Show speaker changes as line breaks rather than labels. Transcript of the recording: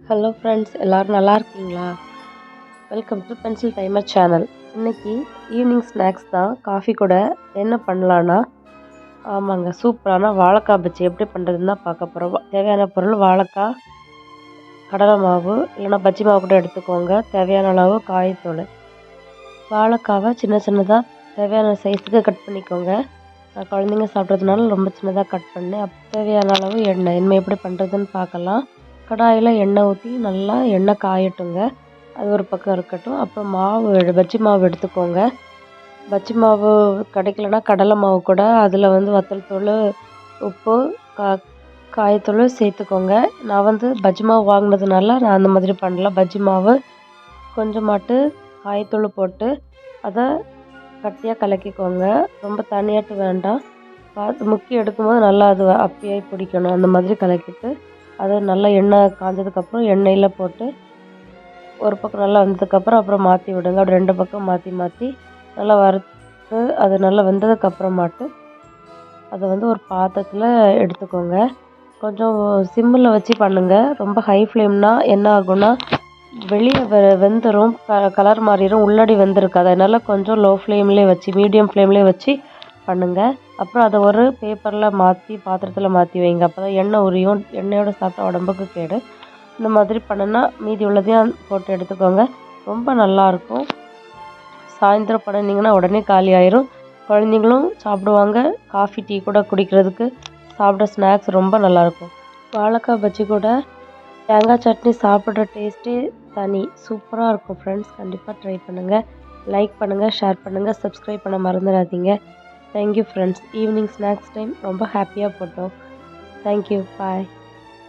Hello friends, எல்லோரும் நல்லா இருக்கீங்களா? Welcome to pencil timer channel. இன்றைக்கி ஈவினிங் ஸ்நாக்ஸ் தான். காஃபி கூட என்ன பண்ணலான்னா, ஆமாங்க, சூப்பரான வாழைக்காய் பஜ்ஜி எப்படி பண்ணுறதுன்னு தான் பார்க்க போகிறோம். தேவையான பொருள் வாழைக்காய், கடலை மாவு இல்லைன்னா பஜ்ஜி மாவு கூட எடுத்துக்கோங்க. தேவையான அளவு காயத்தூள். வாழைக்காவை சின்ன சின்னதாக தேவையான சைஸுக்கு கட் பண்ணிக்கோங்க. நான் குழந்தைங்க சாப்பிட்றதுனால ரொம்ப சின்னதாக கட் பண்ணேன். தேவையான அளவு எண்ணெய் எப்படி பண்ணுறதுன்னு பார்க்கலாம். கடாயில் எண்ணெய் ஊற்றி நல்லா எண்ணெய் காயட்டுங்க. அது ஒரு பக்கம் இருக்கட்டும். அப்புறம் பஜ்ஜி மாவு எடுத்துக்கோங்க. பஜ்ஜி மாவு கிடைக்கலனா கடலை மாவு கூட அதில் வத்தல் தூள், உப்பு, காயத்தூள் சேர்த்துக்கோங்க. நான் பஜ்ஜி மாவு வாங்கினதுனால நான் அந்த மாதிரி பண்ணல. பஜ்ஜி மாவு கொஞ்சமாட்டு காயத்தூள் போட்டு அதை கட்டியாக கலக்கிக்கோங்க. ரொம்ப தனியாட்டு வேண்டாம். பார்த்து முக்கி எடுக்கும்போது நல்லா அது அப்படியே பிடிக்கணும். அந்த மாதிரி கலக்கிட்டு அதை நல்லா எண்ணெய் காஞ்சதுக்கப்புறம் எண்ணெயில் போட்டு ஒரு பக்கம் நல்லா வந்ததுக்கப்புறம் அப்புறம் மாற்றி விடுங்க. அப்படி 2 பக்கம் மாற்றி மாற்றி நல்லா வறுத்து அது நல்லா வெந்ததுக்கப்புறமாட்டு அதை ஒரு பாத்திரத்தில் எடுத்துக்கோங்க. கொஞ்சம் சிம்மில் வச்சு பண்ணுங்கள். ரொம்ப ஹை ஃப்ளேம்னா என்ன ஆகும்னா வெளியே வெந்துடும், கலர் மாறிடும், உள்ளாடி வெந்திருக்காது. அதனால் கொஞ்சம் லோ ஃப்ளேம்லேயே வச்சு மீடியம் ஃப்ளேம்லேயே வச்சு பண்ணுங்கள். அப்புறம் அதை ஒரு பேப்பரில் பாத்திரத்தில் மாற்றி வைங்க. அப்போ தான் எண்ணெய் உரியும். எண்ணெயோடு சாப்பிட்டா உடம்புக்கு கேடு. இந்த மாதிரி பண்ணுன்னா மீதி உள்ளதையும் போட்டு எடுத்துக்கோங்க. ரொம்ப நல்லாயிருக்கும். சாயந்தரம் பண்ணிங்கன்னா உடனே காலி ஆயிரும். குழந்தைங்களும் சாப்பிடுவாங்க. காஃபி டீ கூட குடிக்கிறதுக்கு சாப்பிட ஸ்நாக்ஸ் ரொம்ப நல்லாயிருக்கும். வாழைக்காய் பஜ்ஜி கூட தேங்காய் சட்னி சாப்பிட்ற டேஸ்ட்டே தனி. சூப்பராக இருக்கும் ஃப்ரெண்ட்ஸ். கண்டிப்பாக ட்ரை பண்ணுங்கள். லைக் பண்ணுங்கள், ஷேர் பண்ணுங்கள், சப்ஸ்கிரைப் பண்ண மறந்துடாதீங்க. Thank you friends. Evening snacks time ரொம்ப ஹாப்பியாக போட்டோம். தேங்க்யூ, பாய்.